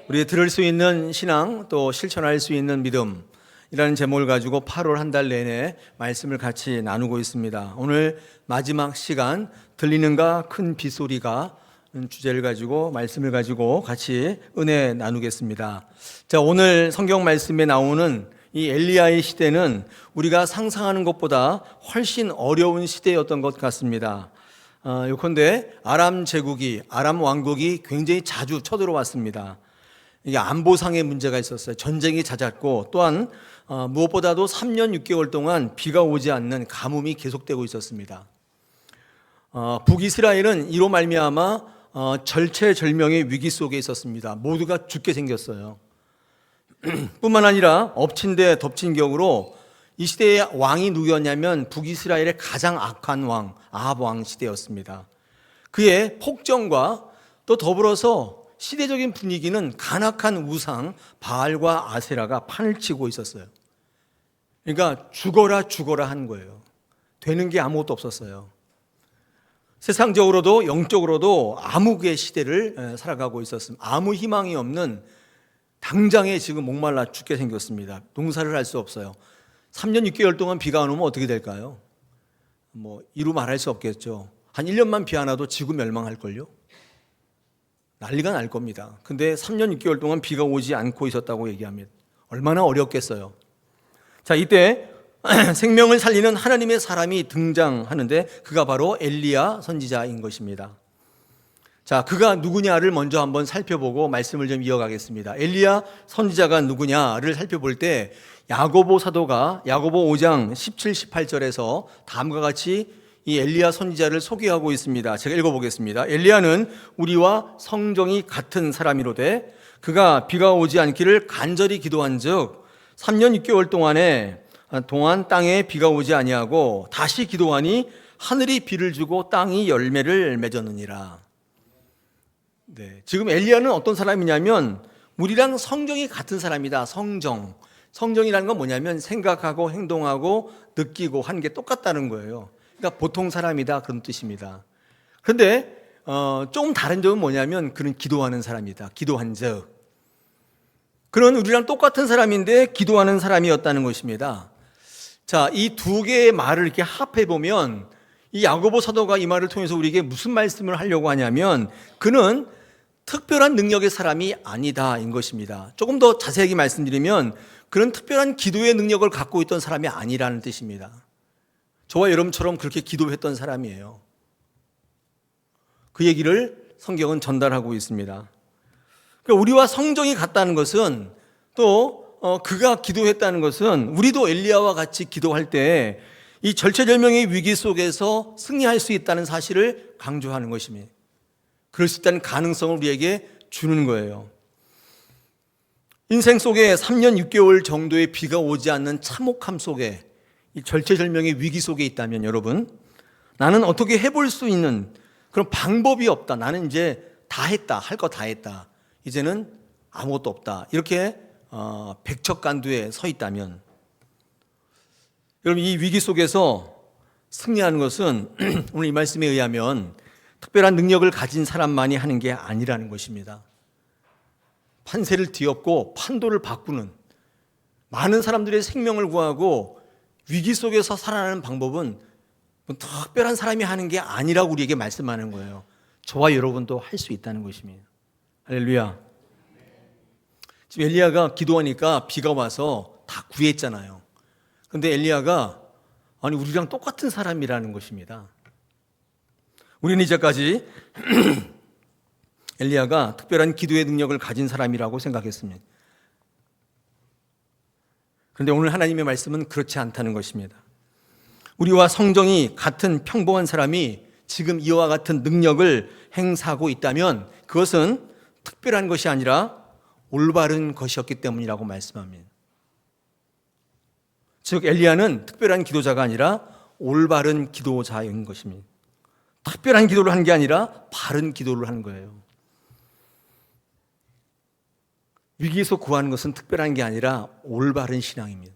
우리가 들을 수 있는 신앙 또 실천할 수 있는 믿음이라는 제목을 가지고 8월 한 달 내내 말씀을 같이 나누고 있습니다. 오늘 마지막 시간 들리는가 큰 빗소리가 주제를 가지고 말씀을 가지고 같이 은혜 나누겠습니다. 자, 오늘 성경 말씀에 나오는 이 엘리야의 시대는 우리가 상상하는 것보다 훨씬 어려운 시대였던 것 같습니다. 요컨대 아람 제국이, 아람 왕국이 굉장히 자주 쳐들어왔습니다. 이게 안보상의 문제가 있었어요. 전쟁이 잦았고 또한 무엇보다도 3년 6개월 동안 비가 오지 않는 가뭄이 계속되고 있었습니다. 북이스라엘은 이로 말미암아 절체절명의 위기 속에 있었습니다. 모두가 죽게 생겼어요. 뿐만 아니라 엎친 데 덮친 격으로 이 시대의 왕이 누구였냐면 북이스라엘의 가장 악한 왕, 아합 왕 시대였습니다. 그의 폭정과 또 더불어서 시대적인 분위기는 간악한 우상 바알과 아세라가 판을 치고 있었어요. 그러니까 죽어라 한 거예요. 되는 게 아무것도 없었어요. 세상적으로도 영적으로도 암흑의 시대를 살아가고 있었습니다. 아무 희망이 없는, 당장에 지금 목말라 죽게 생겼습니다. 농사를 할 수 없어요. 3년 6개월 동안 비가 안 오면 어떻게 될까요? 이루 말할 수 없겠죠. 한 1년만 비 안 와도 지구 멸망할걸요? 난리가 날 겁니다. 근데 3년 6개월 동안 비가 오지 않고 있었다고 얘기합니다. 얼마나 어렵겠어요. 자, 이때 생명을 살리는 하나님의 사람이 등장하는데 그가 바로 엘리야 선지자인 것입니다. 자, 그가 누구냐를 먼저 한번 살펴보고 말씀을 좀 이어가겠습니다. 엘리야 선지자가 누구냐를 살펴볼 때 야고보 사도가 야고보 5장 17, 18절에서 다음과 같이 이 엘리야 선지자를 소개하고 있습니다. 제가 읽어보겠습니다. 엘리야는 우리와 성정이 같은 사람이로되 그가 비가 오지 않기를 간절히 기도한즉 3년 6개월 동안 땅에 비가 오지 아니하고 다시 기도하니 하늘이 비를 주고 땅이 열매를 맺었느니라. 네, 지금 엘리야는 어떤 사람이냐면 우리랑 성정이 같은 사람이다. 성정이라는 건 뭐냐면 생각하고 행동하고 느끼고 하는 게 똑같다는 거예요. 그러니까 보통 사람이다 그런 뜻입니다. 그런데 조금 다른 점은 뭐냐면 그는 기도하는 사람이다. 기도한 적. 그런 우리랑 똑같은 사람인데 기도하는 사람이었다는 것입니다. 자, 이 두 개의 말을 이렇게 합해 보면 이 야고보 사도가 이 말을 통해서 우리에게 무슨 말씀을 하려고 하냐면 그는 특별한 능력의 사람이 아니다인 것입니다. 조금 더 자세하게 말씀드리면 그는 특별한 기도의 능력을 갖고 있던 사람이 아니라는 뜻입니다. 저와 여러분처럼 그렇게 기도했던 사람이에요. 그 얘기를 성경은 전달하고 있습니다. 그러니까 우리와 성정이 같다는 것은 또 그가 기도했다는 것은 우리도 엘리야와 같이 기도할 때 이 절체절명의 위기 속에서 승리할 수 있다는 사실을 강조하는 것입니다. 그럴 수 있다는 가능성을 우리에게 주는 거예요. 인생 속에 3년 6개월 정도의 비가 오지 않는 참혹함 속에 이 절체절명의 위기 속에 있다면 여러분, 나는 어떻게 해볼 수 있는 그런 방법이 없다. 나는 이제 다 했다. 할 거 다 했다. 이제는 아무것도 없다. 이렇게 백척간두에 서 있다면 여러분, 이 위기 속에서 승리하는 것은 오늘 이 말씀에 의하면 특별한 능력을 가진 사람만이 하는 게 아니라는 것입니다. 판세를 뒤엎고 판도를 바꾸는 많은 사람들의 생명을 구하고 위기 속에서 살아나는 방법은 특별한 사람이 하는 게 아니라고 우리에게 말씀하는 거예요. 저와 여러분도 할 수 있다는 것입니다. 할렐루야. 지금 엘리야가 기도하니까 비가 와서 다 구했잖아요. 그런데 엘리야가 우리랑 똑같은 사람이라는 것입니다. 우리는 이제까지 엘리야가 특별한 기도의 능력을 가진 사람이라고 생각했습니다. 그런데 오늘 하나님의 말씀은 그렇지 않다는 것입니다. 우리와 성정이 같은 평범한 사람이 지금 이와 같은 능력을 행사하고 있다면 그것은 특별한 것이 아니라 올바른 것이었기 때문이라고 말씀합니다. 즉 엘리야는 특별한 기도자가 아니라 올바른 기도자인 것입니다. 특별한 기도를 한 게 아니라 바른 기도를 한 거예요. 위기에서 구하는 것은 특별한 게 아니라 올바른 신앙입니다.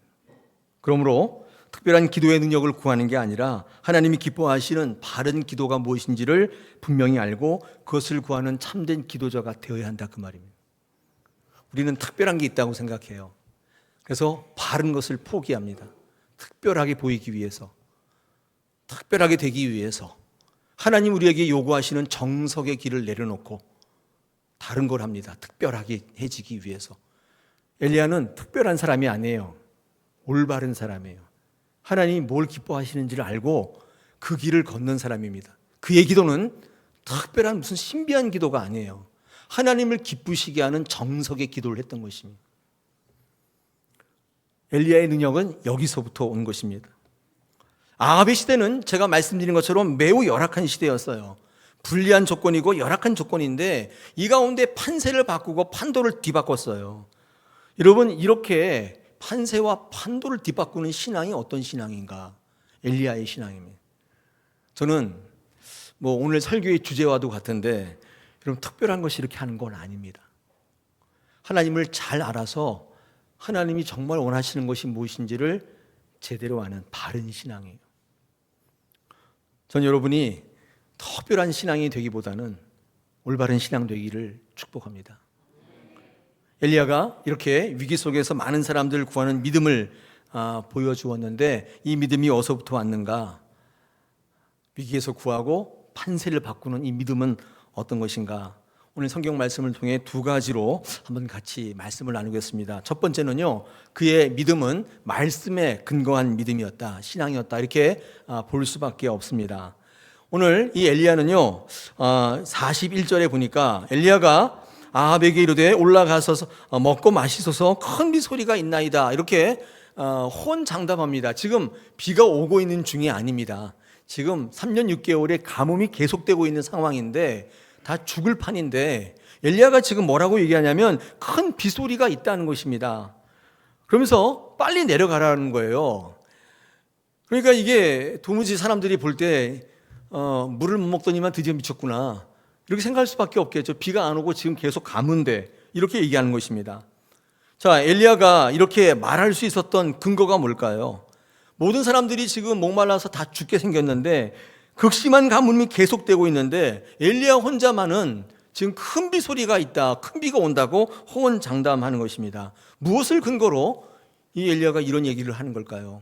그러므로 특별한 기도의 능력을 구하는 게 아니라 하나님이 기뻐하시는 바른 기도가 무엇인지를 분명히 알고 그것을 구하는 참된 기도자가 되어야 한다 그 말입니다. 우리는 특별한 게 있다고 생각해요. 그래서 바른 것을 포기합니다. 특별하게 보이기 위해서, 특별하게 되기 위해서 하나님 우리에게 요구하시는 정석의 길을 내려놓고 다른 걸 합니다. 특별하게 해지기 위해서. 엘리야는 특별한 사람이 아니에요. 올바른 사람이에요. 하나님이 뭘 기뻐하시는지를 알고 그 길을 걷는 사람입니다. 그의 기도는 특별한 무슨 신비한 기도가 아니에요. 하나님을 기쁘시게 하는 정석의 기도를 했던 것입니다. 엘리야의 능력은 여기서부터 온 것입니다. 아합의 시대는 제가 말씀드린 것처럼 매우 열악한 시대였어요. 불리한 조건이고 열악한 조건인데 이 가운데 판세를 바꾸고 판도를 뒤바꿨어요. 여러분, 이렇게 판세와 판도를 뒤바꾸는 신앙이 어떤 신앙인가? 엘리야의 신앙입니다. 저는 오늘 설교의 주제와도 같은데 여러분, 특별한 것이 이렇게 하는 건 아닙니다. 하나님을 잘 알아서 하나님이 정말 원하시는 것이 무엇인지를 제대로 아는 바른 신앙이에요. 전 여러분이 특별한 신앙이 되기보다는 올바른 신앙 되기를 축복합니다. 엘리야가 이렇게 위기 속에서 많은 사람들을 구하는 믿음을 보여주었는데 이 믿음이 어디서부터 왔는가? 위기에서 구하고 판세를 바꾸는 이 믿음은 어떤 것인가? 오늘 성경 말씀을 통해 두 가지로 한번 같이 말씀을 나누겠습니다. 첫 번째는요, 그의 믿음은 말씀에 근거한 믿음이었다, 신앙이었다, 이렇게 볼 수밖에 없습니다. 오늘 이 엘리야는요, 41절에 보니까 엘리야가 아합에게 이르되 올라가서 먹고 마시소서 큰 비소리가 있나이다, 이렇게 호언장담합니다. 지금 비가 오고 있는 중이 아닙니다. 지금 3년 6개월의 가뭄이 계속되고 있는 상황인데 다 죽을 판인데 엘리야가 지금 뭐라고 얘기하냐면 큰 비소리가 있다는 것입니다. 그러면서 빨리 내려가라는 거예요. 그러니까 이게 도무지 사람들이 볼 때 물을 못 먹더니만 드디어 미쳤구나, 이렇게 생각할 수밖에 없겠죠. 비가 안 오고 지금 계속 가뭄인데, 이렇게 얘기하는 것입니다. 자, 엘리야가 이렇게 말할 수 있었던 근거가 뭘까요? 모든 사람들이 지금 목말라서 다 죽게 생겼는데 극심한 가뭄이 계속되고 있는데 엘리야 혼자만은 지금 큰 비 소리가 있다, 큰 비가 온다고 호언장담하는 것입니다. 무엇을 근거로 이 엘리야가 이런 얘기를 하는 걸까요?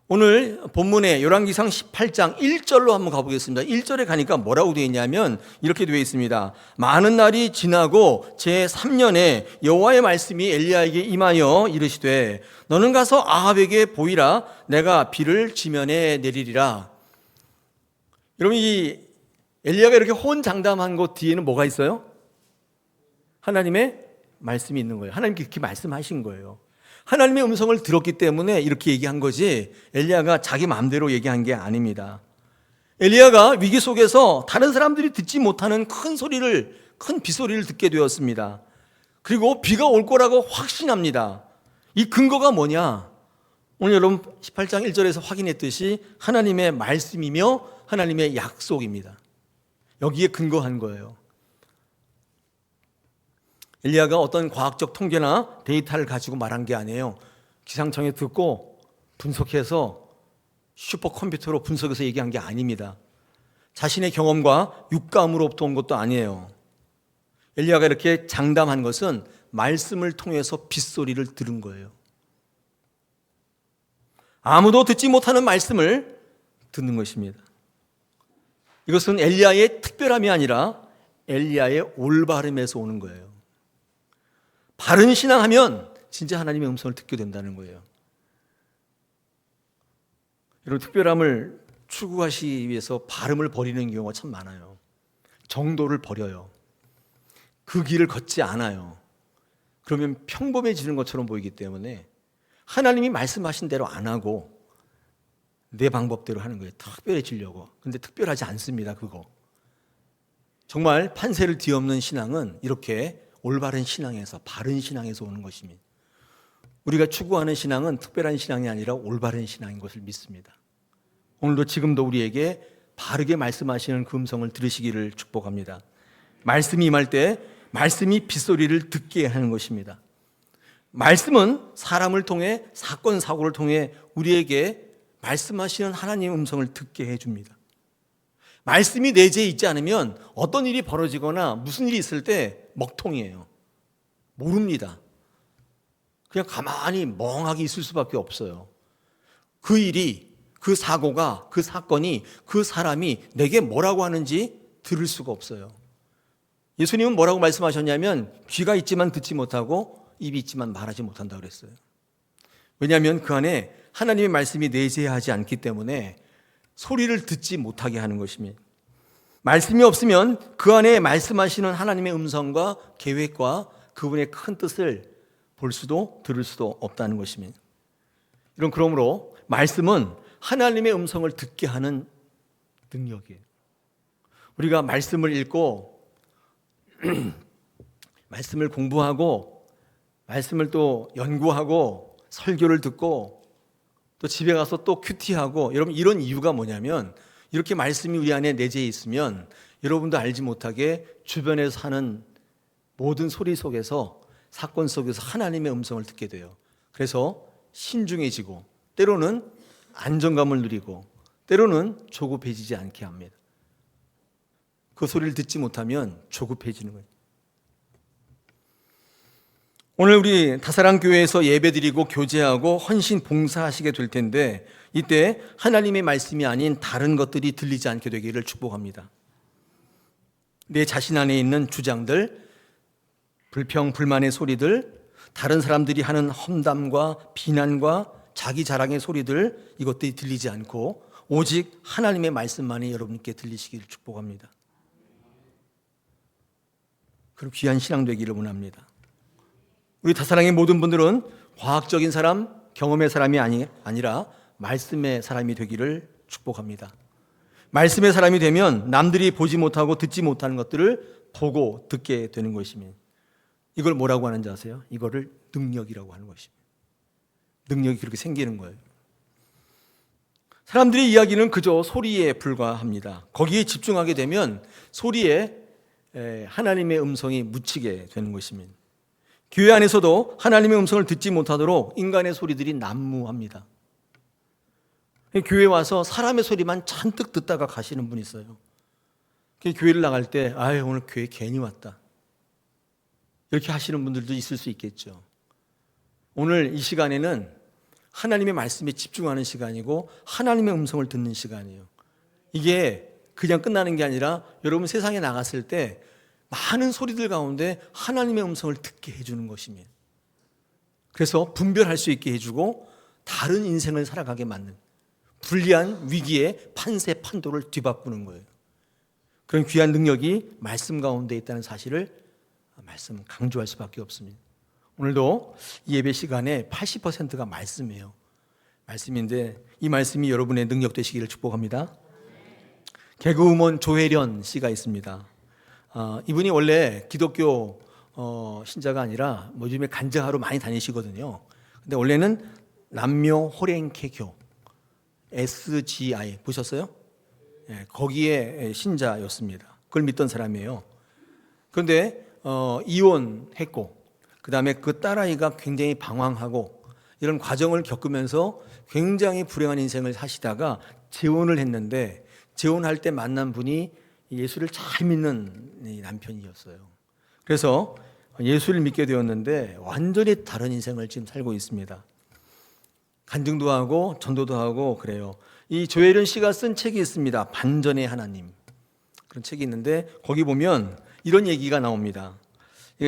오늘 본문에 열왕기상 18장 1절로 한번 가보겠습니다. 1절에 가니까 뭐라고 되어 있냐면 이렇게 되어 있습니다. 많은 날이 지나고 제3년에 여호와의 말씀이 엘리야에게 임하여 이르시되 너는 가서 아합에게 보이라, 내가 비를 지면에 내리리라. 여러분, 이 엘리야가 이렇게 호언장담한 것 뒤에는 뭐가 있어요? 하나님의 말씀이 있는 거예요. 하나님께 그렇게 말씀하신 거예요. 하나님의 음성을 들었기 때문에 이렇게 얘기한 거지 엘리야가 자기 마음대로 얘기한 게 아닙니다. 엘리야가 위기 속에서 다른 사람들이 듣지 못하는 큰 소리를, 큰 비소리를 듣게 되었습니다. 그리고 비가 올 거라고 확신합니다. 이 근거가 뭐냐? 오늘 여러분 18장 1절에서 확인했듯이 하나님의 말씀이며 하나님의 약속입니다. 여기에 근거한 거예요. 엘리야가 어떤 과학적 통계나 데이터를 가지고 말한 게 아니에요. 기상청에 듣고 분석해서 슈퍼컴퓨터로 분석해서 얘기한 게 아닙니다. 자신의 경험과 육감으로부터 온 것도 아니에요. 엘리야가 이렇게 장담한 것은 말씀을 통해서 빗소리를 들은 거예요. 아무도 듣지 못하는 말씀을 듣는 것입니다. 이것은 엘리야의 특별함이 아니라 엘리야의 올바름에서 오는 거예요. 바른 신앙하면 진짜 하나님의 음성을 듣게 된다는 거예요. 여러분, 특별함을 추구하시기 위해서 발음을 버리는 경우가 참 많아요. 정도를 버려요. 그 길을 걷지 않아요. 그러면 평범해지는 것처럼 보이기 때문에 하나님이 말씀하신 대로 안 하고 내 방법대로 하는 거예요. 특별해지려고. 근데 특별하지 않습니다. 그거. 정말 판세를 뒤엎는 신앙은 이렇게 올바른 신앙에서, 바른 신앙에서 오는 것입니다. 우리가 추구하는 신앙은 특별한 신앙이 아니라 올바른 신앙인 것을 믿습니다. 오늘도 지금도 우리에게 바르게 말씀하시는 그 음성을 들으시기를 축복합니다. 말씀이 임할 때 말씀이 빗소리를 듣게 하는 것입니다. 말씀은 사람을 통해, 사건 사고를 통해 우리에게 말씀하시는 하나님의 음성을 듣게 해줍니다. 말씀이 내재해 있지 않으면 어떤 일이 벌어지거나 무슨 일이 있을 때 먹통이에요. 모릅니다. 그냥 가만히 멍하게 있을 수밖에 없어요. 그 일이, 그 사고가, 그 사건이, 그 사람이 내게 뭐라고 하는지 들을 수가 없어요. 예수님은 뭐라고 말씀하셨냐면 귀가 있지만 듣지 못하고 입이 있지만 말하지 못한다고 그랬어요. 왜냐하면 그 안에 하나님의 말씀이 내재하지 않기 때문에 소리를 듣지 못하게 하는 것입니다. 말씀이 없으면 그 안에 말씀하시는 하나님의 음성과 계획과 그분의 큰 뜻을 볼 수도 들을 수도 없다는 것입니다. 그러므로 말씀은 하나님의 음성을 듣게 하는 능력이에요. 우리가 말씀을 읽고 말씀을 공부하고 말씀을 또 연구하고 설교를 듣고 또 집에 가서 또 큐티하고, 여러분 이런 이유가 뭐냐면 이렇게 말씀이 우리 안에 내재해 있으면 여러분도 알지 못하게 주변에서 사는 모든 소리 속에서, 사건 속에서 하나님의 음성을 듣게 돼요. 그래서 신중해지고 때로는 안정감을 누리고 때로는 조급해지지 않게 합니다. 그 소리를 듣지 못하면 조급해지는 거예요. 오늘 우리 다사랑교회에서 예배드리고 교제하고 헌신 봉사하시게 될 텐데 이때 하나님의 말씀이 아닌 다른 것들이 들리지 않게 되기를 축복합니다. 내 자신 안에 있는 주장들, 불평, 불만의 소리들, 다른 사람들이 하는 험담과 비난과 자기 자랑의 소리들, 이것들이 들리지 않고 오직 하나님의 말씀만이 여러분께 들리시기를 축복합니다. 그럼 귀한 신앙 되기를 원합니다. 우리 다사랑의 모든 분들은 과학적인 사람, 경험의 사람이 아니라 말씀의 사람이 되기를 축복합니다. 말씀의 사람이 되면 남들이 보지 못하고 듣지 못하는 것들을 보고 듣게 되는 것입니다. 이걸 뭐라고 하는지 아세요? 이거를 능력이라고 하는 것입니다. 능력이 그렇게 생기는 거예요. 사람들의 이야기는 그저 소리에 불과합니다. 거기에 집중하게 되면 소리에 하나님의 음성이 묻히게 되는 것입니다. 교회 안에서도 하나님의 음성을 듣지 못하도록 인간의 소리들이 난무합니다. 교회 와서 사람의 소리만 잔뜩 듣다가 가시는 분이 있어요. 교회를 나갈 때 오늘 교회 괜히 왔다, 이렇게 하시는 분들도 있을 수 있겠죠. 오늘 이 시간에는 하나님의 말씀에 집중하는 시간이고 하나님의 음성을 듣는 시간이에요. 이게 그냥 끝나는 게 아니라 여러분 세상에 나갔을 때 많은 소리들 가운데 하나님의 음성을 듣게 해주는 것입니다. 그래서 분별할 수 있게 해주고 다른 인생을 살아가게 만든, 불리한 위기에 판세 판도를 뒤바꾸는 거예요. 그런 귀한 능력이 말씀 가운데 있다는 사실을 말씀 강조할 수밖에 없습니다. 오늘도 이 예배 시간에 80%가 말씀이에요. 말씀인데 이 말씀이 여러분의 능력 되시기를 축복합니다. 개그우먼 조혜련 씨가 있습니다. 이분이 원래 기독교 신자가 아니라 요즘에 간증하러 많이 다니시거든요. 근데 원래는 남묘 호랭케교 SGI 보셨어요? 거기에 신자였습니다. 그걸 믿던 사람이에요. 그런데 이혼했고 그 다음에 그 딸아이가 굉장히 방황하고 이런 과정을 겪으면서 굉장히 불행한 인생을 사시다가 재혼을 했는데, 재혼할 때 만난 분이 예수를 잘 믿는 남편이었어요. 그래서 예수를 믿게 되었는데 완전히 다른 인생을 지금 살고 있습니다. 간증도 하고 전도도 하고 그래요. 이 조혜련 씨가 쓴 책이 있습니다. 반전의 하나님, 그런 책이 있는데 거기 보면 이런 얘기가 나옵니다.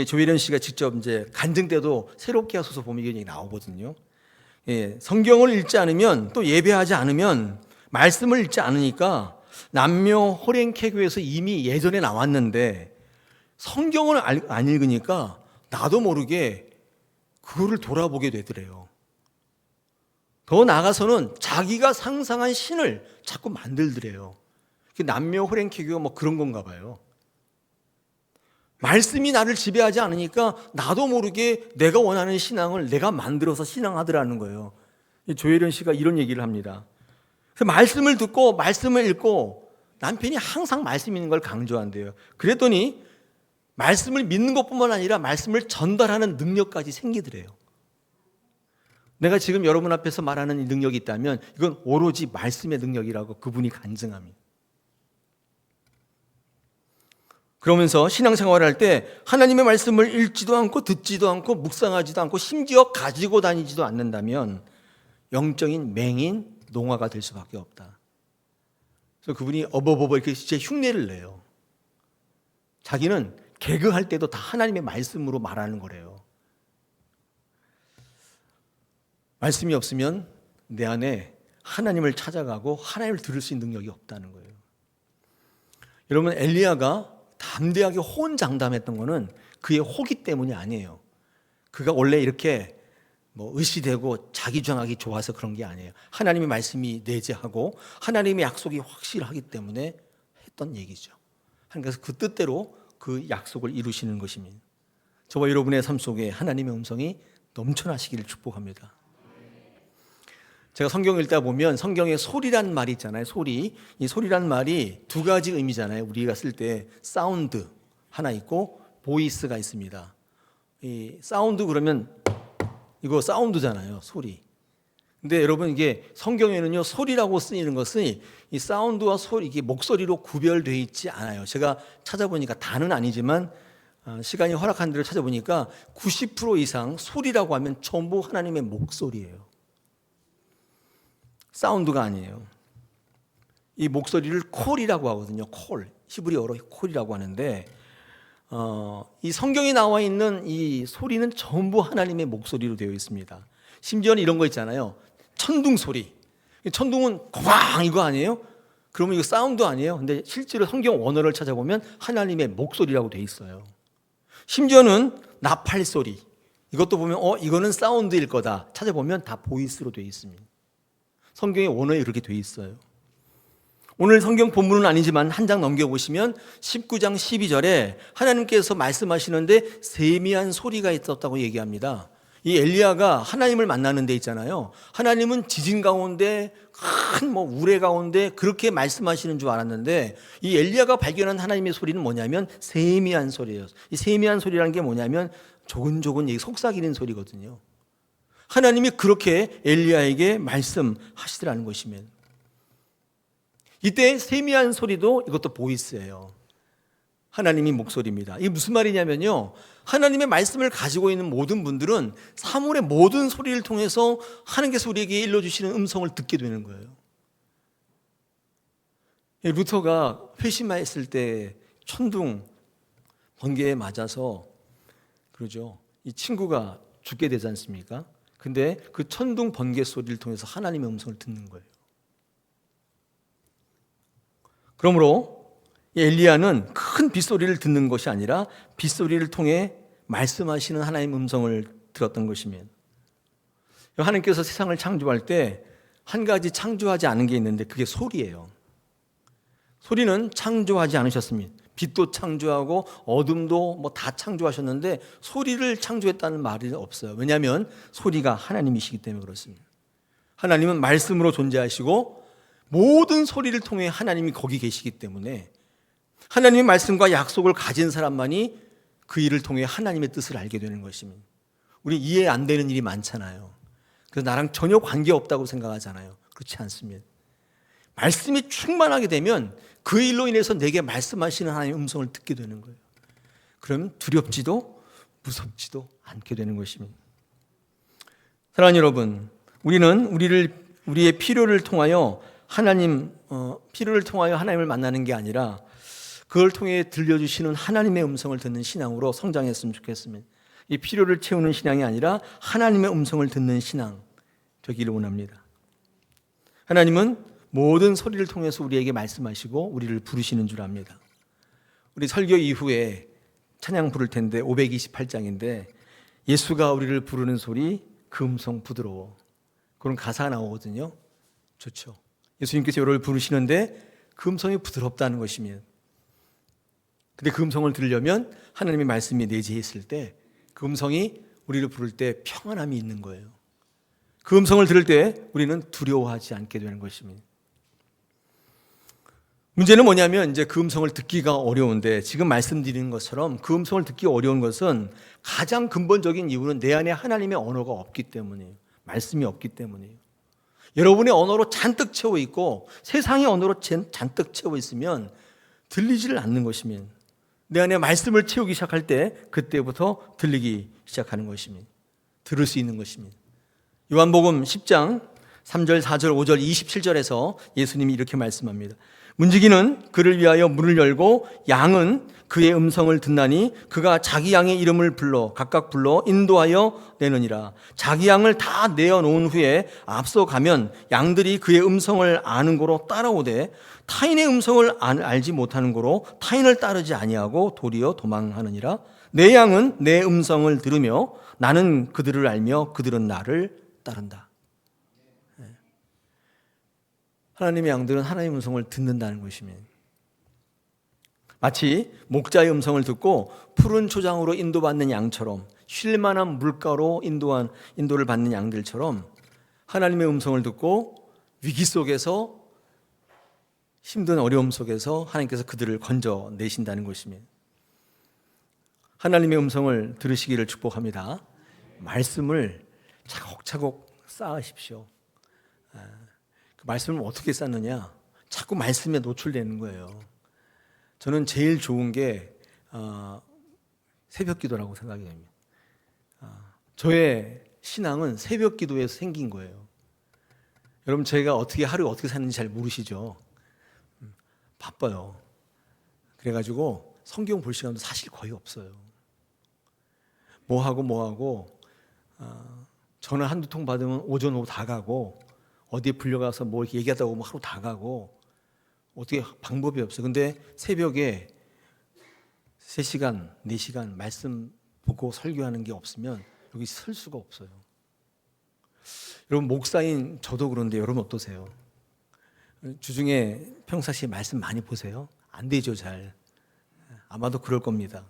조혜련 씨가 직접 이제 간증 때도 새롭게 하소서 보면 이런 얘기 나오거든요. 성경을 읽지 않으면, 또 예배하지 않으면, 말씀을 읽지 않으니까 남묘 호랭케교에서 이미 예전에 나왔는데 성경을 안 읽으니까 나도 모르게 그거를 돌아보게 되더래요. 더 나아가서는 자기가 상상한 신을 자꾸 만들더래요. 남묘 호랭케교가 뭐 그런 건가 봐요. 말씀이 나를 지배하지 않으니까 나도 모르게 내가 원하는 신앙을 내가 만들어서 신앙하더라는 거예요. 조혜련 씨가 이런 얘기를 합니다. 말씀을 듣고 말씀을 읽고, 남편이 항상 말씀 있는 걸 강조한대요. 그랬더니 말씀을 믿는 것뿐만 아니라 말씀을 전달하는 능력까지 생기더래요. 내가 지금 여러분 앞에서 말하는 이 능력이 있다면 이건 오로지 말씀의 능력이라고 그분이 간증합니다. 그러면서 신앙생활을 할 때 하나님의 말씀을 읽지도 않고 듣지도 않고 묵상하지도 않고 심지어 가지고 다니지도 않는다면 영적인 맹인, 농아가 될 수밖에 없다. 그래서 그분이 어버버버 이렇게 진짜 흉내를 내요. 자기는 개그할 때도 다 하나님의 말씀으로 말하는 거래요. 말씀이 없으면 내 안에 하나님을 찾아가고 하나님을 들을 수 있는 능력이 없다는 거예요. 여러분, 엘리야가 담대하게 호언장담했던 거는 그의 호기 때문이 아니에요. 그가 원래 이렇게 의시되고 자기 주장하기 좋아서 그런 게 아니에요. 하나님의 말씀이 내재하고 하나님의 약속이 확실하기 때문에 했던 얘기죠. 그래서 그 뜻대로 그 약속을 이루시는 것입니다. 저와 여러분의 삶 속에 하나님의 음성이 넘쳐나시기를 축복합니다. 제가 성경을 읽다 보면 성경에 소리란 말이 있잖아요. 소리. 이 소리란 말이 두 가지 의미잖아요. 우리가 쓸 때 사운드 하나 있고 보이스가 있습니다. 이 사운드 그러면 이거 사운드잖아요. 소리. 근데 여러분, 이게 성경에는요, 소리라고 쓰이는 것은 이 사운드와 소리, 이게 목소리로 구별되어 있지 않아요. 제가 찾아보니까 다는 아니지만 시간이 허락한 대로 찾아보니까 90% 이상 소리라고 하면 전부 하나님의 목소리예요. 사운드가 아니에요. 이 목소리를 콜이라고 하거든요. 콜. 히브리어로 콜이라고 하는데 이 성경에 나와 있는 이 소리는 전부 하나님의 목소리로 되어 있습니다. 심지어는 이런 거 있잖아요. 천둥 소리. 천둥은 꽝 이거 아니에요? 그러면 이거 사운드 아니에요? 근데 실제로 성경 원어를 찾아보면 하나님의 목소리라고 되어 있어요. 심지어는 나팔 소리. 이것도 보면 이거는 사운드일 거다. 찾아보면 다 보이스로 되어 있습니다. 성경의 원어에 그렇게 되어 있어요. 오늘 성경 본문은 아니지만 한 장 넘겨보시면 19장 12절에 하나님께서 말씀하시는데 세미한 소리가 있었다고 얘기합니다. 이 엘리야가 하나님을 만나는 데 있잖아요. 하나님은 지진 가운데 큰 우레 가운데 그렇게 말씀하시는 줄 알았는데 이 엘리야가 발견한 하나님의 소리는 뭐냐면 세미한 소리예요. 이 세미한 소리라는 게 뭐냐면 조근조근 속삭이는 소리거든요. 하나님이 그렇게 엘리야에게 말씀하시더라는 것이면 이때 세미한 소리도 이것도 보이스예요. 하나님의 목소리입니다. 이게 무슨 말이냐면요, 하나님의 말씀을 가지고 있는 모든 분들은 사물의 모든 소리를 통해서 하나님께서 우리에게 일러주시는 음성을 듣게 되는 거예요. 루터가 회심했을 때 천둥 번개에 맞아서 그러죠. 이 친구가 죽게 되지 않습니까? 근데 그 천둥 번개 소리를 통해서 하나님의 음성을 듣는 거예요. 그러므로 엘리야는 큰 빗소리를 듣는 것이 아니라 빗소리를 통해 말씀하시는 하나님의 음성을 들었던 것이면, 하나님께서 세상을 창조할 때 한 가지 창조하지 않은 게 있는데 그게 소리예요. 소리는 창조하지 않으셨습니다. 빛도 창조하고 어둠도 다 창조하셨는데 소리를 창조했다는 말이 없어요. 왜냐하면 소리가 하나님이시기 때문에 그렇습니다. 하나님은 말씀으로 존재하시고 모든 소리를 통해 하나님이 거기 계시기 때문에 하나님의 말씀과 약속을 가진 사람만이 그 일을 통해 하나님의 뜻을 알게 되는 것입니다. 우리 이해 안 되는 일이 많잖아요. 그래서 나랑 전혀 관계없다고 생각하잖아요. 그렇지 않습니다. 말씀이 충만하게 되면 그 일로 인해서 내게 말씀하시는 하나님의 음성을 듣게 되는 거예요. 그러면 두렵지도 무섭지도 않게 되는 것입니다. 사랑하는 여러분, 우리는 우리의 필요를 통하여 하나님을 만나는 게 아니라 그걸 통해 들려주시는 하나님의 음성을 듣는 신앙으로 성장했으면 좋겠습니다. 이 필요를 채우는 신앙이 아니라 하나님의 음성을 듣는 신앙 되기를 원합니다. 하나님은 모든 소리를 통해서 우리에게 말씀하시고 우리를 부르시는 줄 압니다. 우리 설교 이후에 찬양 부를 텐데 528장인데 예수가 우리를 부르는 소리 그 음성 부드러워, 그런 가사가 나오거든요. 좋죠. 예수님께서 여러분을 부르시는데 그 음성이 부드럽다는 것입니다. 근데 그 음성을 들으려면 하나님의 말씀이 내재했을 때 그 음성이 우리를 부를 때 평안함이 있는 거예요. 그 음성을 들을 때 우리는 두려워하지 않게 되는 것입니다. 문제는 뭐냐면 이제 그 음성을 듣기가 어려운데, 지금 말씀드리는 것처럼 그 음성을 듣기 어려운 것은 가장 근본적인 이유는 내 안에 하나님의 언어가 없기 때문이에요. 말씀이 없기 때문이에요. 여러분의 언어로 잔뜩 채워 있고 세상의 언어로 잔뜩 채워 있으면 들리지를 않는 것입니다. 내 안에 말씀을 채우기 시작할 때 그때부터 들리기 시작하는 것입니다. 들을 수 있는 것입니다. 요한복음 10장 3절, 4절, 5절, 27절에서 예수님이 이렇게 말씀합니다. 문지기는 그를 위하여 문을 열고 양은 그의 음성을 듣나니 그가 자기 양의 이름을 각각 불러 인도하여 내느니라. 자기 양을 다 내어놓은 후에 앞서 가면 양들이 그의 음성을 아는 고로 따라오되 타인의 음성을 알지 못하는 고로 타인을 따르지 아니하고 도리어 도망하느니라. 내 양은 내 음성을 들으며 나는 그들을 알며 그들은 나를 따른다. 하나님의 양들은 하나님의 음성을 듣는다는 것입니다. 마치 목자의 음성을 듣고 푸른 초장으로 인도받는 양처럼, 쉴만한 물가로 인도를 받는 양들처럼 하나님의 음성을 듣고 위기 속에서, 힘든 어려움 속에서 하나님께서 그들을 건져내신다는 것입니다. 하나님의 음성을 들으시기를 축복합니다. 말씀을 차곡차곡 쌓으십시오. 그 말씀을 어떻게 쌓느냐? 자꾸 말씀에 노출되는 거예요. 저는 제일 좋은 게 새벽 기도라고 생각이 됩니다. 저의 신앙은 새벽 기도에서 생긴 거예요. 여러분, 제가 하루 어떻게 사는지 잘 모르시죠? 바빠요. 그래가지고 성경 볼 시간도 사실 거의 없어요. 뭐하고 전화 한두 통 받으면 오전 오후 다 가고, 어디에 불려가서 뭐 이렇게 얘기하다 보면 하루 다 가고, 어떻게 방법이 없어요. 근데 새벽에 3시간, 4시간 말씀 보고 설교하는 게 없으면 여기 설 수가 없어요. 여러분, 목사인 저도 그런데 여러분 어떠세요? 주중에 평상시에 말씀 많이 보세요? 안 되죠, 잘. 아마도 그럴 겁니다.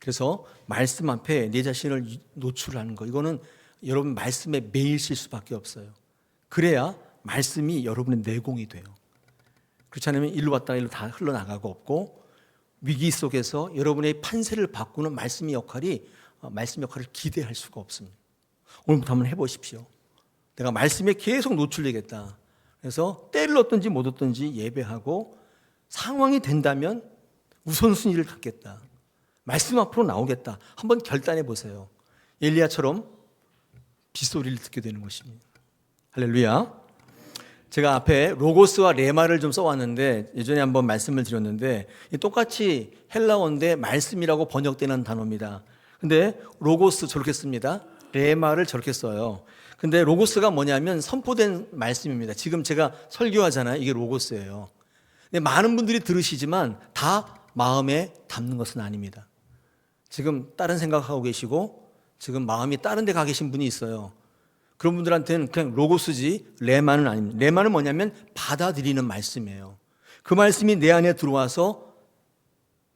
그래서 말씀 앞에 내 자신을 노출하는 거, 이거는 여러분 말씀에 매일실 수밖에 없어요. 그래야 말씀이 여러분의 내공이 돼요. 그렇지 않으면 일로 왔다가 일로 다 흘러나가고 없고, 위기 속에서 여러분의 판세를 바꾸는 말씀 역할을 기대할 수가 없습니다. 오늘부터 한번 해보십시오. 내가 말씀에 계속 노출되겠다. 그래서 때를 얻든지 못 얻든지 예배하고, 상황이 된다면 우선순위를 갖겠다. 말씀 앞으로 나오겠다. 한번 결단해 보세요. 엘리야처럼 빗소리를 듣게 되는 것입니다. 할렐루야. 제가 앞에 로고스와 레마를 좀 써왔는데, 예전에 한번 말씀을 드렸는데, 똑같이 헬라어인데 말씀이라고 번역되는 단어입니다. 근데 로고스 저렇게 씁니다. 레마를 저렇게 써요. 근데 로고스가 뭐냐면 선포된 말씀입니다. 지금 제가 설교하잖아요. 이게 로고스예요. 근데 많은 분들이 들으시지만 다 마음에 담는 것은 아닙니다. 지금 다른 생각하고 계시고 지금 마음이 다른 데 가 계신 분이 있어요. 그런 분들한테는 그냥 로고스지 레마는 아닙니다. 레마는 뭐냐면 받아들이는 말씀이에요. 그 말씀이 내 안에 들어와서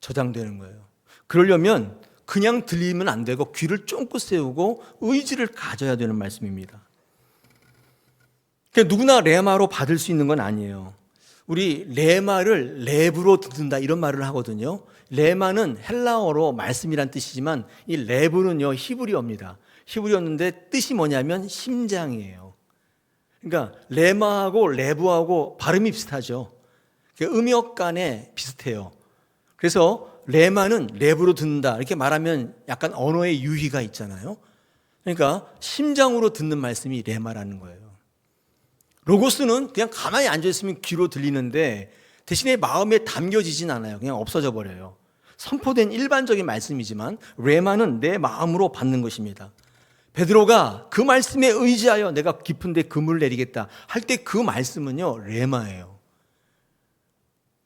저장되는 거예요. 그러려면 그냥 들리면 안 되고 귀를 쫑긋 세우고 의지를 가져야 되는 말씀입니다. 그러니까 누구나 레마로 받을 수 있는 건 아니에요. 우리 레마를 랩으로 듣는다 이런 말을 하거든요. 레마는 헬라어로 말씀이란 뜻이지만 이 랩은요 히브리어입니다. 히브리어인데 뜻이 뭐냐면 심장이에요. 그러니까 레마하고 레브하고 발음이 비슷하죠. 음역 간에 비슷해요. 그래서 레마는 랩으로 듣는다 이렇게 말하면 약간 언어의 유희가 있잖아요. 그러니까 심장으로 듣는 말씀이 레마라는 거예요. 로고스는 그냥 가만히 앉아있으면 귀로 들리는데 대신에 마음에 담겨지진 않아요. 그냥 없어져 버려요. 선포된 일반적인 말씀이지만 레마는 내 마음으로 받는 것입니다. 베드로가 그 말씀에 의지하여 내가 깊은데 금을 내리겠다 할 때 그 말씀은요 레마예요.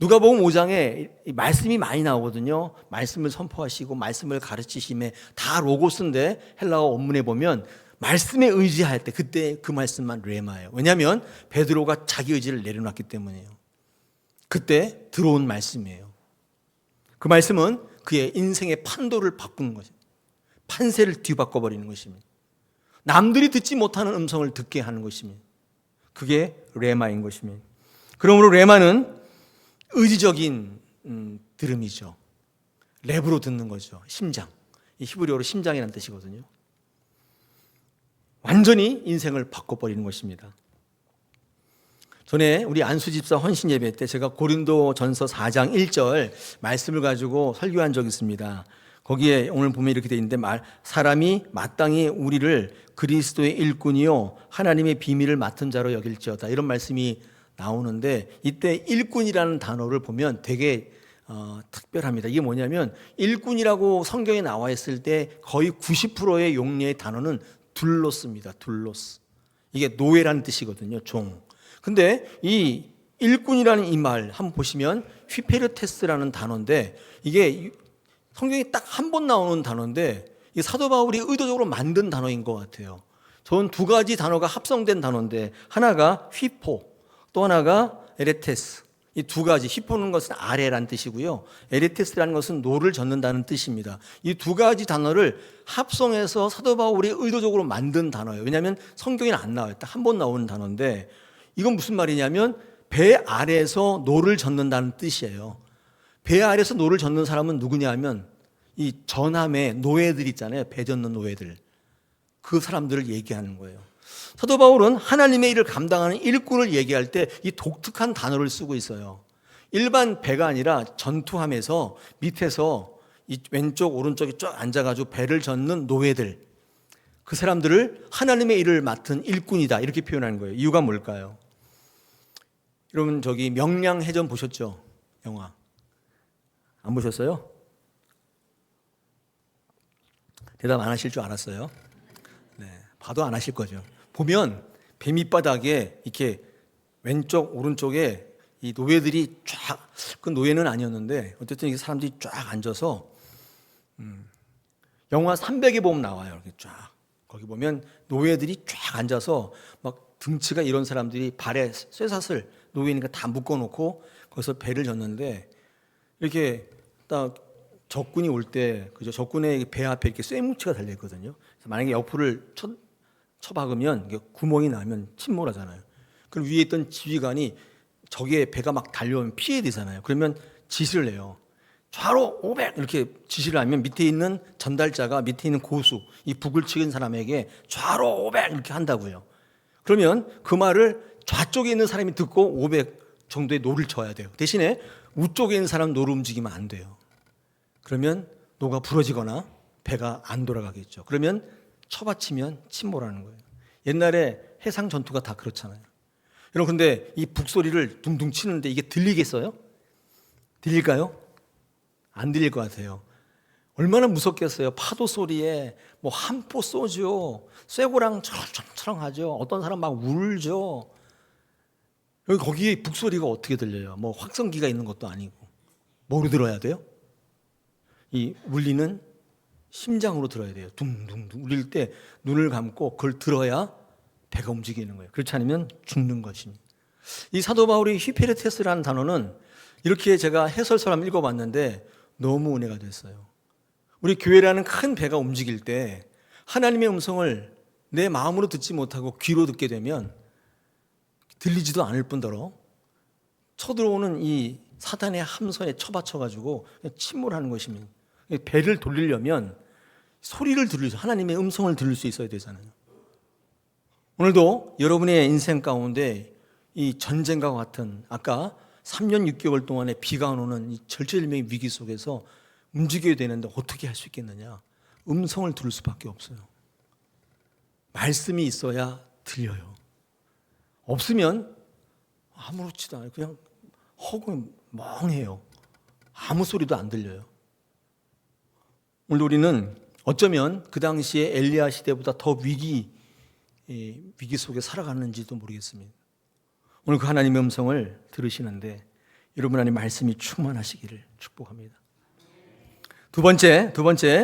누가복음 5장에 말씀이 많이 나오거든요. 말씀을 선포하시고 말씀을 가르치심에 다 로고스인데 헬라어 원문에 보면 말씀에 의지할 때 그때 그 말씀만 레마예요. 왜냐하면 베드로가 자기 의지를 내려놨기 때문이에요. 그때 들어온 말씀이에요. 그 말씀은 그의 인생의 판도를 바꾸는 것입니다. 판세를 뒤바꿔버리는 것입니다. 남들이 듣지 못하는 음성을 듣게 하는 것입니다. 그게 레마인 것입니다. 그러므로 레마는 의지적인 들음이죠. 랩으로 듣는 거죠. 심장. 이 히브리어로 심장이라는 뜻이거든요. 완전히 인생을 바꿔버리는 것입니다. 전에 우리 안수 집사 헌신 예배 때 제가 고린도전서 4장 1절 말씀을 가지고 설교한 적이 있습니다. 거기에 오늘 보면 이렇게 되어 있는데 사람이 마땅히 우리를 그리스도의 일꾼이요 하나님의 비밀을 맡은 자로 여길지어다, 이런 말씀이 나오는데, 이때 일꾼이라는 단어를 보면 되게 특별합니다. 이게 뭐냐면 일꾼이라고 성경에 나와 있을 때 거의 90%의 용례의 단어는 둘로스입니다. 둘로스. 이게 노예라는 뜻이거든요. 종. 근데 이 일꾼이라는 이 말 한번 보시면 휘페르테스라는 단어인데, 이게 성경에 딱 한 번 나오는 단어인데 이 사도 바울이 의도적으로 만든 단어인 것 같아요. 저는 두 가지 단어가 합성된 단어인데, 하나가 휘포, 또 하나가 에레테스. 이 두 가지, 휘포는 것은 아래라는 뜻이고요, 에레테스라는 것은 노를 젓는다는 뜻입니다. 이 두 가지 단어를 합성해서 사도 바울이 의도적으로 만든 단어예요. 왜냐하면 성경에는 안 나와요. 딱 한 번 나오는 단어인데, 이건 무슨 말이냐면 배 아래에서 노를 젓는다는 뜻이에요. 배 아래에서 노를 젓는 사람은 누구냐면 이 전함의 노예들 있잖아요. 배 젓는 노예들. 그 사람들을 얘기하는 거예요. 사도 바울은 하나님의 일을 감당하는 일꾼을 얘기할 때 이 독특한 단어를 쓰고 있어요. 일반 배가 아니라 전투함에서 밑에서 이 왼쪽 오른쪽에 쫙 앉아가지고 배를 젓는 노예들, 그 사람들을 하나님의 일을 맡은 일꾼이다, 이렇게 표현하는 거예요. 이유가 뭘까요? 여러분 저기 명량해전 보셨죠? 영화 안 보셨어요? 대답 안 하실 줄 알았어요. 네, 봐도 안 하실 거죠. 보면 배 밑바닥에 이렇게 왼쪽 오른쪽에 이 노예들이 쫙, 그 노예는 아니었는데 어쨌든 이 사람들이 쫙 앉아서 영화 300에 보면 나와요. 이렇게 쫙 거기 보면 노예들이 쫙 앉아서 막 등치가 이런 사람들이 발에 쇠사슬, 노예니까 다 묶어놓고 거기서 배를 젓는데, 이렇게 딱 적군이 올 때, 그죠? 적군의 배 앞에 이렇게 쇠뭉치가 달려 있거든요. 만약에 옆으로 쳐박으면 구멍이 나면 침몰하잖아요. 그럼 위에 있던 지휘관이 적의 배가 막 달려오면 피해야 되잖아요. 그러면 지시를 해요. 좌로 500 이렇게 지시를 하면 밑에 있는 전달자가, 밑에 있는 고수, 이 북을 치는 사람에게 좌로 500 이렇게 한다고요. 그러면 그 말을 좌쪽에 있는 사람이 듣고 500 정도의 노를 쳐야 돼요. 대신에 우쪽에 있는 사람 노를 움직이면 안 돼요. 그러면 노가 부러지거나 배가 안 돌아가겠죠. 그러면 쳐받치면 침몰하는 거예요. 옛날에 해상 전투가 다 그렇잖아요. 여러분 근데 이 북소리를 둥둥 치는데 이게 들리겠어요? 들릴까요? 안 들릴 것 같아요. 얼마나 무섭겠어요. 파도 소리에 뭐 한포 쏘죠. 쇠고랑 철렁철렁 하죠. 어떤 사람 막 울죠. 여기 거기에 북소리가 어떻게 들려요? 뭐 확성기가 있는 것도 아니고. 뭐로 들어야 돼요? 이 울리는 심장으로 들어야 돼요. 둥둥둥 울릴 때 눈을 감고 그걸 들어야 배가 움직이는 거예요. 그렇지 않으면 죽는 것입니다. 이 사도 바울이 휘페르테스라는 단어는 이렇게 제가 해설서를 읽어봤는데 너무 은혜가 됐어요. 우리 교회라는 큰 배가 움직일 때 하나님의 음성을 내 마음으로 듣지 못하고 귀로 듣게 되면 들리지도 않을 뿐더러 쳐들어오는 이 사단의 함선에 쳐받쳐가지고 침몰하는 것입니다. 배를 돌리려면 소리를 들으죠. 하나님의 음성을 들을 수 있어야 되잖아요. 오늘도 여러분의 인생 가운데 이 전쟁과 같은, 아까 3년 6개월 동안에 비가 안 오는 이 절체절명의 위기 속에서 움직여야 되는데 어떻게 할 수 있겠느냐? 음성을 들을 수밖에 없어요. 말씀이 있어야 들려요. 없으면 아무렇지도 않아요. 그냥 허공 멍해요. 아무 소리도 안 들려요. 오늘 우리는 어쩌면 그 당시에 엘리야 시대보다 더 위기 속에 살아가는지도 모르겠습니다. 오늘 그 하나님의 음성을 들으시는데 여러분 안에 말씀이 충만하시기를 축복합니다. 두 번째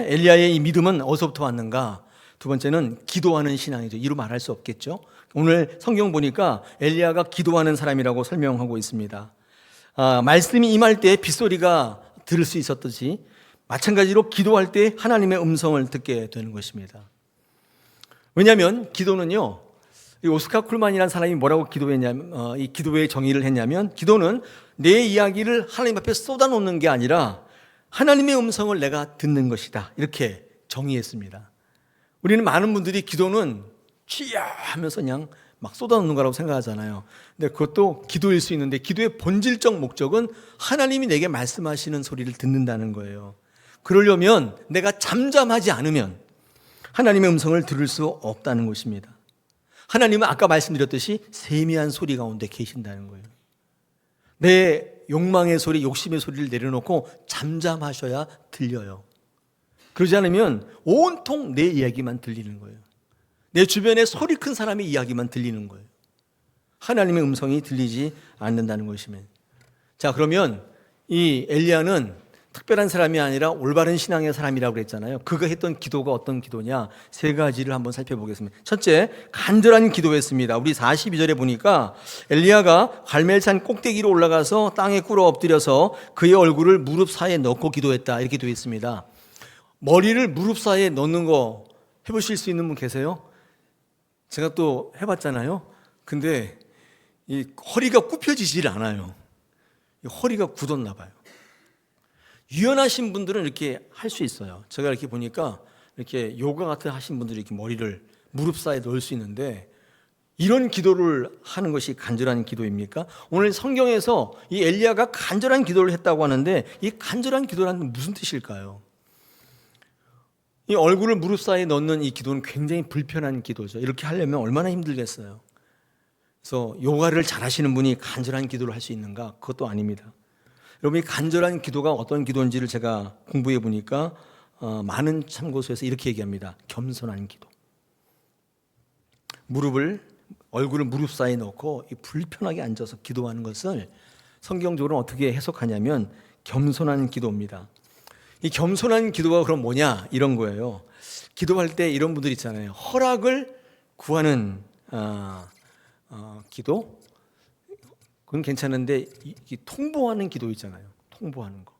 엘리야의 이 믿음은 어디서부터 왔는가? 두 번째는 기도하는 신앙이죠. 이루 말할 수 없겠죠. 오늘 성경 보니까 엘리야가 기도하는 사람이라고 설명하고 있습니다. 말씀이 임할 때 빗소리가 들을 수 있었듯이 마찬가지로 기도할 때 하나님의 음성을 듣게 되는 것입니다. 왜냐하면 기도는요, 이 오스카 쿨만이라는 사람이 뭐라고 기도했냐면, 이 기도의 정의를 했냐면, 기도는 내 이야기를 하나님 앞에 쏟아놓는 게 아니라 하나님의 음성을 내가 듣는 것이다, 이렇게 정의했습니다. 우리는 많은 분들이 기도는 취야 하면서 그냥 막 쏟아놓는 거라고 생각하잖아요. 근데 그것도 기도일 수 있는데 기도의 본질적 목적은 하나님이 내게 말씀하시는 소리를 듣는다는 거예요. 그러려면 내가 잠잠하지 않으면 하나님의 음성을 들을 수 없다는 것입니다. 하나님은 아까 말씀드렸듯이 세미한 소리 가운데 계신다는 거예요. 내 욕망의 소리, 욕심의 소리를 내려놓고 잠잠하셔야 들려요. 그러지 않으면 온통 내 이야기만 들리는 거예요. 내 주변에 소리 큰 사람의 이야기만 들리는 거예요. 하나님의 음성이 들리지 않는다는 것이면. 자, 그러면 이 엘리야는 특별한 사람이 아니라 올바른 신앙의 사람이라고 그랬잖아요. 그가 했던 기도가 어떤 기도냐? 세 가지를 한번 살펴보겠습니다. 첫째, 간절한 기도했습니다. 우리 42절에 보니까 엘리야가 갈멜산 꼭대기로 올라가서 땅에 꿇어 엎드려서 그의 얼굴을 무릎 사이에 넣고 기도했다. 이렇게 되어 있습니다. 머리를 무릎 사이에 넣는 거 해보실 수 있는 분 계세요? 제가 또 해봤잖아요. 근데 이 허리가 굽혀지질 않아요. 허리가 굳었나 봐요. 유연하신 분들은 이렇게 할 수 있어요. 제가 이렇게 보니까 이렇게 요가 같은 하신 분들이 이렇게 머리를 무릎 사이에 넣을 수 있는데 이런 기도를 하는 것이 간절한 기도입니까? 오늘 성경에서 이 엘리야가 간절한 기도를 했다고 하는데 이 간절한 기도라는 무슨 뜻일까요? 이 얼굴을 무릎 사이에 넣는 이 기도는 굉장히 불편한 기도죠. 이렇게 하려면 얼마나 힘들겠어요. 그래서 요가를 잘하시는 분이 간절한 기도를 할 수 있는가? 그것도 아닙니다. 여러분, 이 간절한 기도가 어떤 기도인지를 제가 공부해 보니까 많은 참고서에서 이렇게 얘기합니다. 겸손한 기도. 얼굴을 무릎 사이에 넣고 불편하게 앉아서 기도하는 것을 성경적으로 어떻게 해석하냐면 겸손한 기도입니다. 이 겸손한 기도가 그럼 뭐냐? 이런 거예요. 기도할 때 이런 분들 있잖아요. 허락을 구하는 기도? 그건 괜찮은데 이 통보하는 기도 있잖아요. 통보하는 거.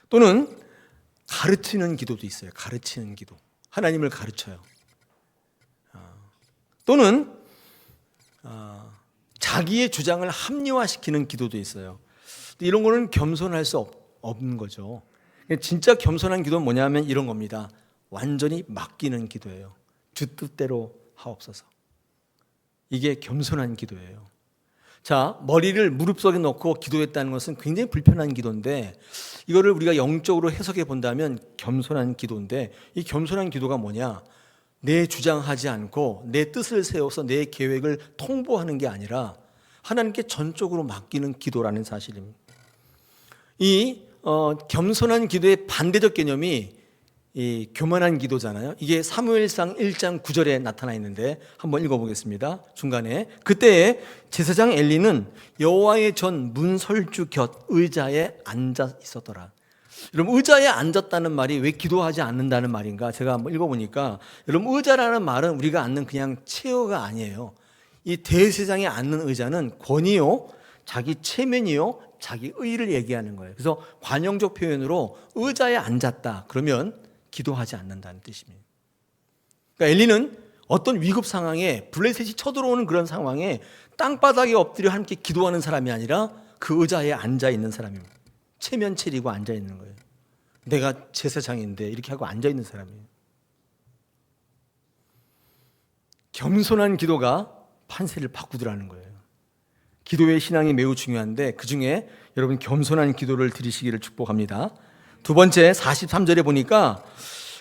또는 가르치는 기도도 있어요. 가르치는 기도. 하나님을 가르쳐요. 또는 자기의 주장을 합리화시키는 기도도 있어요. 이런 거는 겸손할 수 없는 거죠. 진짜 겸손한 기도는 뭐냐면 이런 겁니다. 완전히 맡기는 기도예요. 주 뜻대로 하옵소서. 이게 겸손한 기도예요. 자, 머리를 무릎 속에 넣고 기도했다는 것은 굉장히 불편한 기도인데 이거를 우리가 영적으로 해석해 본다면 겸손한 기도인데 이 겸손한 기도가 뭐냐? 내 주장하지 않고 내 뜻을 세워서 내 계획을 통보하는 게 아니라 하나님께 전적으로 맡기는 기도라는 사실입니다. 이 겸손한 기도의 반대적 개념이 이 교만한 기도잖아요. 이게 사무엘상 1장 9절에 나타나 있는데 한번 읽어보겠습니다. 중간에 그때에 제사장 엘리는 여호와의 전 문설주 곁 의자에 앉아 있었더라. 여러분, 의자에 앉았다는 말이 왜 기도하지 않는다는 말인가? 제가 한번 읽어보니까 여러분, 의자라는 말은 우리가 앉는 그냥 체어가 아니에요. 이 대제사장이 앉는 의자는 권위요, 자기 체면이요, 자기 의를 얘기하는 거예요. 그래서 관용적 표현으로 의자에 앉았다 그러면 기도하지 않는다는 뜻입니다. 그러니까 엘리는 어떤 위급 상황에 블레셋이 쳐들어오는 그런 상황에 땅바닥에 엎드려 함께 기도하는 사람이 아니라 그 의자에 앉아 있는 사람입니다. 체면 차리고 앉아 있는 거예요. 내가 제사장인데 이렇게 하고 앉아 있는 사람이에요. 겸손한 기도가 판세를 바꾸더라는 거예요. 기도의 신앙이 매우 중요한데 그중에 여러분 겸손한 기도를 드리시기를 축복합니다. 두 번째 43절에 보니까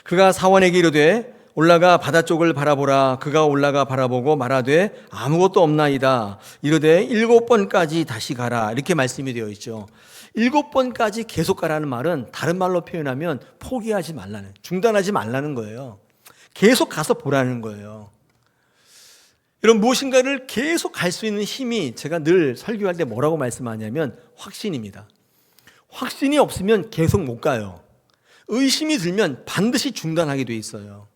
그가 사원에게 이르되 올라가 바다 쪽을 바라보라. 그가 올라가 바라보고 말하되 아무것도 없나이다. 이르되 7번까지 다시 가라. 이렇게 말씀이 되어 있죠. 7번까지 계속 가라는 말은 다른 말로 표현하면 포기하지 말라는, 중단하지 말라는 거예요. 계속 가서 보라는 거예요. 이런 무엇인가를 계속 갈 수 있는 힘이 제가 늘 설교할 때 뭐라고 말씀하냐면 확신입니다. 확신이 없으면 계속 못 가요. 의심이 들면 반드시 중단하게 돼 있어요.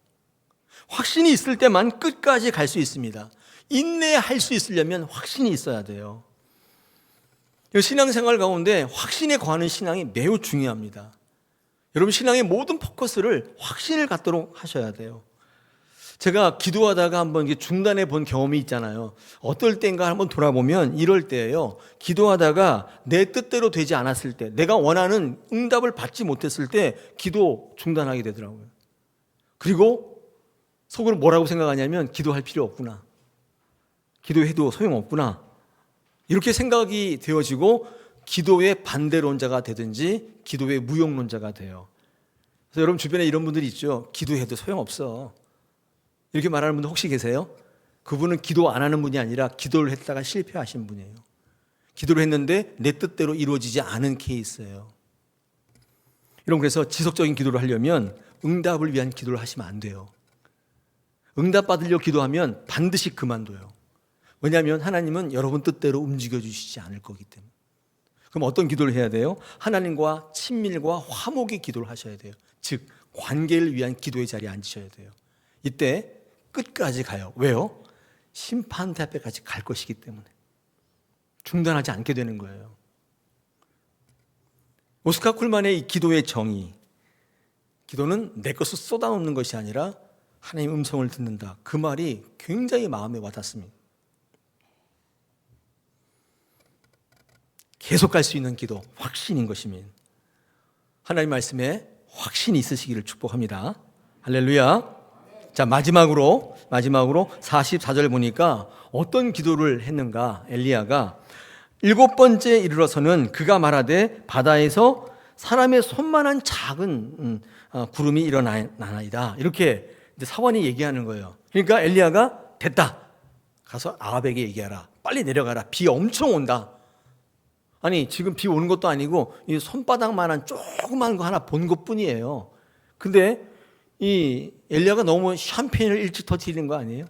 확신이 있을 때만 끝까지 갈 수 있습니다. 인내할 수 있으려면 확신이 있어야 돼요. 신앙생활 가운데 확신에 거하는 신앙이 매우 중요합니다. 여러분, 신앙의 모든 포커스를 확신을 갖도록 하셔야 돼요. 제가 기도하다가 한번 중단해 본 경험이 있잖아요. 어떨 때인가 한번 돌아보면 이럴 때예요. 기도하다가 내 뜻대로 되지 않았을 때, 내가 원하는 응답을 받지 못했을 때 기도 중단하게 되더라고요. 그리고 속으로 뭐라고 생각하냐면 기도할 필요 없구나. 기도해도 소용없구나. 이렇게 생각이 되어지고 기도의 반대론자가 되든지 기도의 무용론자가 돼요. 그래서 여러분 주변에 이런 분들이 있죠. 기도해도 소용없어. 이렇게 말하는 분들 혹시 계세요? 그분은 기도 안 하는 분이 아니라 기도를 했다가 실패하신 분이에요. 기도를 했는데 내 뜻대로 이루어지지 않은 케이스예요. 여러분, 그래서 지속적인 기도를 하려면 응답을 위한 기도를 하시면 안 돼요. 응답 받으려고 기도하면 반드시 그만둬요. 왜냐하면 하나님은 여러분 뜻대로 움직여 주시지 않을 거기 때문에. 그럼 어떤 기도를 해야 돼요? 하나님과 친밀과 화목의 기도를 하셔야 돼요. 즉 관계를 위한 기도의 자리에 앉으셔야 돼요. 이때 끝까지 가요. 왜요? 심판대 앞에까지 갈 것이기 때문에 중단하지 않게 되는 거예요. 오스카 쿨만의 이 기도의 정의, 기도는 내 것을 쏟아놓는 것이 아니라 하나님의 음성을 듣는다. 그 말이 굉장히 마음에 와닿습니다. 계속 갈 수 있는 기도, 확신인 것입니다. 하나님 말씀에 확신이 있으시기를 축복합니다. 할렐루야. 자, 마지막으로 44절 보니까 어떤 기도를 했는가? 엘리야가 7번째 이르러서는 그가 말하되 바다에서 사람의 손만한 작은 구름이 일어나나이다. 이렇게 이제 사원이 얘기하는 거예요. 그러니까 엘리야가 됐다. 가서 아합에게 얘기하라. 빨리 내려가라. 비 엄청 온다. 아니 지금 비 오는 것도 아니고 이 손바닥만한 조그만 거 하나 본 것뿐이에요. 근데 이 엘리야가 너무 샴페인을 일찍 터뜨리는 거 아니에요?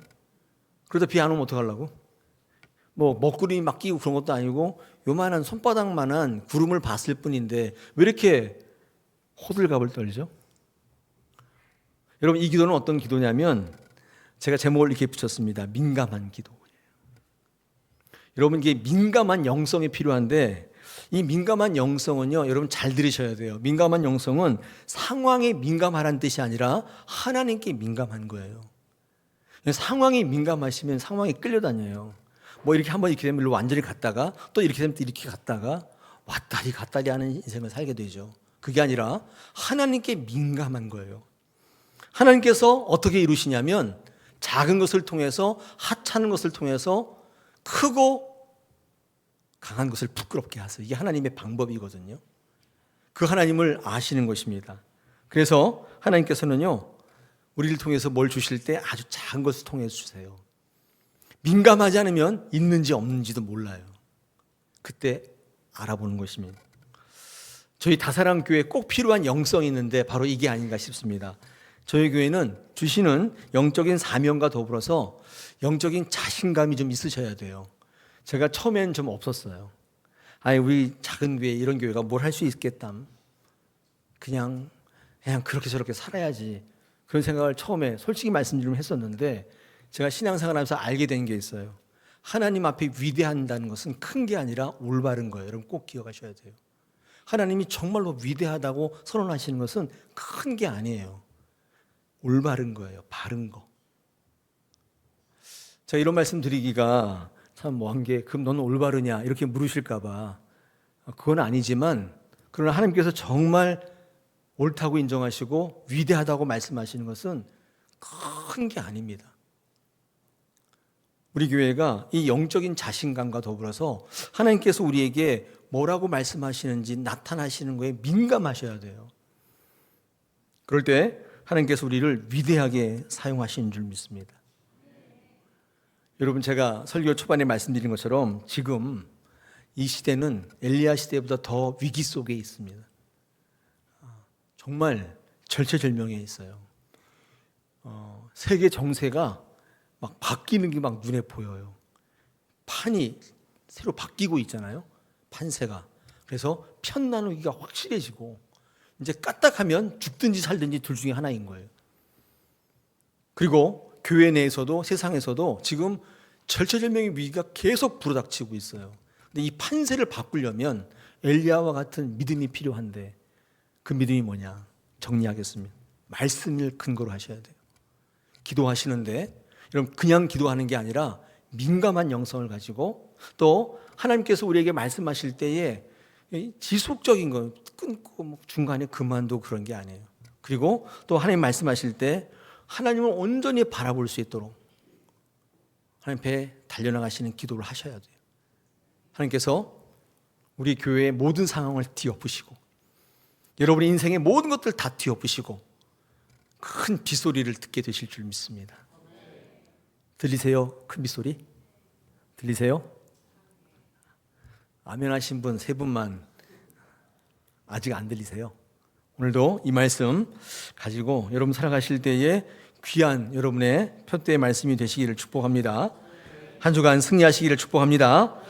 그러다 비 안 오면 어떡하려고? 뭐 먹구름이 막 끼고 그런 것도 아니고 요만한 손바닥만한 구름을 봤을 뿐인데 왜 이렇게 호들갑을 떨죠? 여러분, 이 기도는 어떤 기도냐면 제가 제목을 이렇게 붙였습니다. 민감한 기도. 여러분, 이게 민감한 영성이 필요한데 이 민감한 영성은요, 여러분 잘 들으셔야 돼요. 민감한 영성은 상황에 민감하라는 뜻이 아니라 하나님께 민감한 거예요. 상황이 민감하시면 상황에 끌려다녀요. 뭐 이렇게 한번 이렇게 되면 완전히 갔다가 또 이렇게 되면 이렇게 갔다가 왔다리 갔다리 하는 인생을 살게 되죠. 그게 아니라 하나님께 민감한 거예요. 하나님께서 어떻게 이루시냐면 작은 것을 통해서, 하찮은 것을 통해서 크고 강한 것을 부끄럽게 하세요. 이게 하나님의 방법이거든요. 그 하나님을 아시는 것입니다. 그래서 하나님께서는요, 우리를 통해서 뭘 주실 때 아주 작은 것을 통해서 주세요. 민감하지 않으면 있는지 없는지도 몰라요. 그때 알아보는 것입니다. 저희 다사랑 교회에 꼭 필요한 영성이 있는데 바로 이게 아닌가 싶습니다. 저희 교회는 주시는 영적인 사명과 더불어서 영적인 자신감이 좀 있으셔야 돼요. 제가 처음엔 좀 없었어요. 아니, 우리 작은 교회, 이런 교회가 뭘 할 수 있겠담. 그냥 그렇게 저렇게 살아야지. 그런 생각을 처음에 솔직히 말씀드리면 했었는데 제가 신앙생활하면서 알게 된 게 있어요. 하나님 앞에 위대한다는 것은 큰 게 아니라 올바른 거예요. 여러분 꼭 기억하셔야 돼요. 하나님이 정말로 위대하다고 선언하시는 것은 큰 게 아니에요. 올바른 거예요. 바른 거. 제가 이런 말씀 드리기가 참 뭐한 게, 그럼 너는 올바르냐 이렇게 물으실까 봐. 그건 아니지만 그러나 하나님께서 정말 옳다고 인정하시고 위대하다고 말씀하시는 것은 큰 게 아닙니다. 우리 교회가 이 영적인 자신감과 더불어서 하나님께서 우리에게 뭐라고 말씀하시는지 나타나시는 거에 민감하셔야 돼요. 그럴 때 하나님께서 우리를 위대하게 사용하시는 줄 믿습니다. 여러분, 제가 설교 초반에 말씀드린 것처럼 지금 이 시대는 엘리야 시대보다 더 위기 속에 있습니다. 정말 절체절명에 있어요. 세계 정세가 막 바뀌는 게 막 눈에 보여요. 판이 새로 바뀌고 있잖아요. 판세가. 그래서 편 나누기가 확실해지고 이제 까딱하면 죽든지 살든지 둘 중에 하나인 거예요. 그리고 교회 내에서도 세상에서도 지금 절체절명의 위기가 계속 불어닥치고 있어요. 근데 이 판세를 바꾸려면 엘리야와 같은 믿음이 필요한데 그 믿음이 뭐냐? 정리하겠습니다. 말씀을 근거로 하셔야 돼요. 기도하시는데 여러분 그냥 기도하는 게 아니라 민감한 영성을 가지고 또 하나님께서 우리에게 말씀하실 때에 지속적인 거 끊고 중간에 그만두고 그런 게 아니에요. 그리고 또 하나님 말씀하실 때 하나님을 온전히 바라볼 수 있도록 하나님 앞에 달려나가시는 기도를 하셔야 돼요. 하나님께서 우리 교회의 모든 상황을 뒤엎으시고 여러분의 인생의 모든 것들을 다 뒤엎으시고 큰 빗소리를 듣게 되실 줄 믿습니다. 들리세요? 큰 빗소리? 들리세요? 아멘 하신 분 세 분만 아직 안 들리세요? 오늘도 이 말씀 가지고 여러분 살아가실 때에 귀한 여러분의 표대의 말씀이 되시기를 축복합니다. 한 주간 승리하시기를 축복합니다.